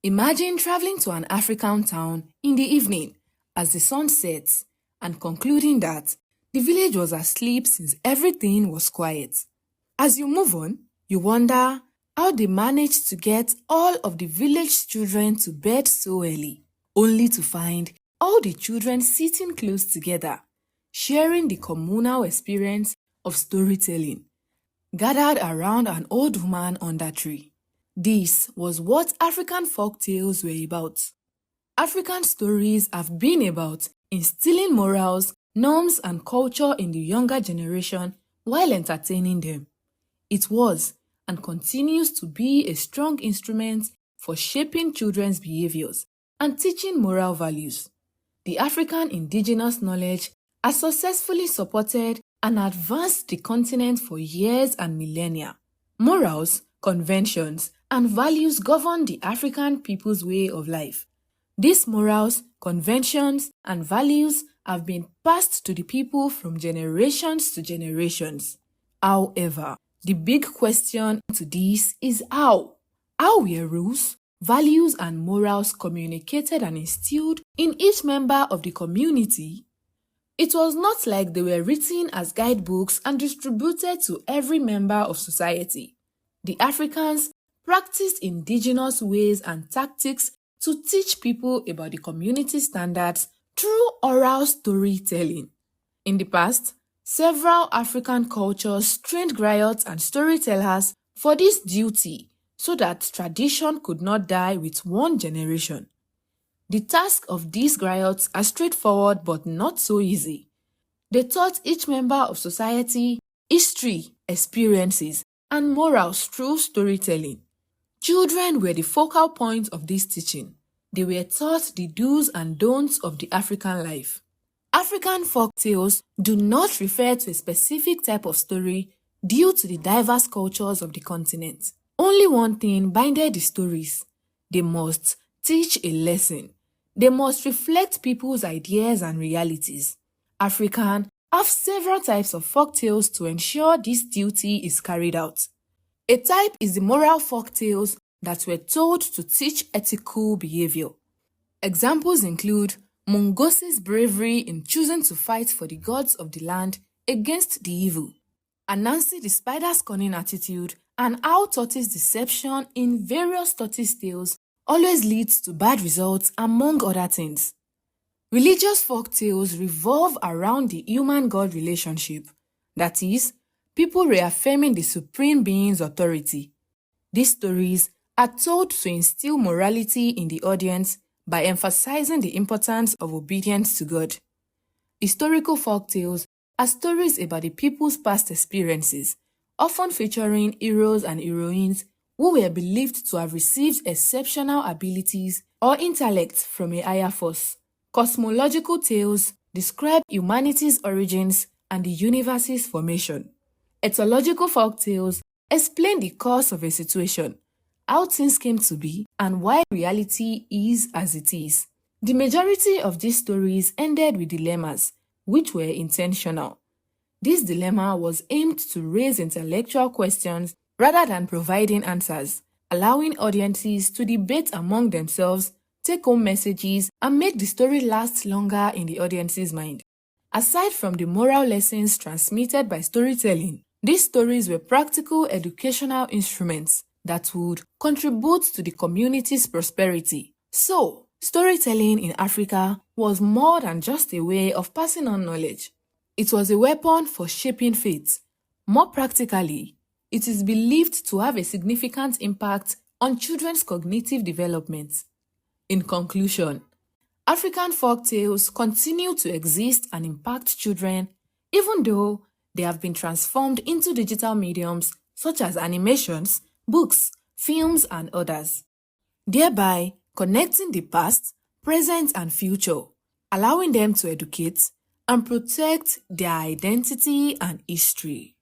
Imagine traveling to an African town in the evening as the sun sets and concluding that the village was asleep since everything was quiet. As you move on, you wonder how they managed to get all of the village children to bed so early, only to find all the children sitting close together, sharing the communal experience of storytelling, gathered around an old woman under a tree. This was what African folk tales were about. African stories have been about instilling morals, norms, and culture in the younger generation while entertaining them. It was and continues to be a strong instrument for shaping children's behaviors and teaching moral values. The African indigenous knowledge has successfully supported and advanced the continent for years and millennia. Morals, conventions, and values govern the African people's way of life. These morals, conventions, and values have been passed to the people from generations to generations. However, the big question to this is how? How were rules, values, and morals communicated and instilled in each member of the community? It was not like they were written as guidebooks and distributed to every member of society. The Africans practiced indigenous ways and tactics to teach people about the community standards through oral storytelling. In the past, several African cultures trained griots and storytellers for this duty so that tradition could not die with one generation. The task of these griots are straightforward but not so easy. They taught each member of society history, experiences, and morals through storytelling. Children were the focal point of this teaching. They were taught the do's and don'ts of the African life. African folk tales do not refer to a specific type of story due to the diverse cultures of the continent. Only one thing binded the stories. They must teach a lesson. They must reflect people's ideas and realities. Africans have several types of folk tales to ensure this duty is carried out. A type is the moral folk tales that were told to teach ethical behavior. Examples include Mungosi's bravery in choosing to fight for the gods of the land against the evil, Anansi the spider's cunning attitude, and how tortoise deception in various tortoise tales always leads to bad results, among other things. Religious folk tales revolve around the human-God relationship, that is, people reaffirming the supreme being's authority. These stories are told to instill morality in the audience by emphasizing the importance of obedience to God. Historical folk tales are stories about the people's past experiences, often featuring heroes and heroines who were believed to have received exceptional abilities or intellect from a higher force. Cosmological tales describe humanity's origins and the universe's formation. Ethological folk tales explain the cause of a situation, how things came to be, and why reality is as it is. The majority of these stories ended with dilemmas, which were intentional. This dilemma was aimed to raise intellectual questions rather than providing answers, allowing audiences to debate among themselves, take home messages, and make the story last longer in the audience's mind. Aside from the moral lessons transmitted by storytelling, these stories were practical educational instruments that would contribute to the community's prosperity. So, storytelling in Africa was more than just a way of passing on knowledge. It was a weapon for shaping faith. More practically, it is believed to have a significant impact on children's cognitive development. In conclusion, African folk tales continue to exist and impact children, even though they have been transformed into digital mediums such as animations, books, films, and others, thereby connecting the past, present, and future, allowing them to educate and protect their identity and history.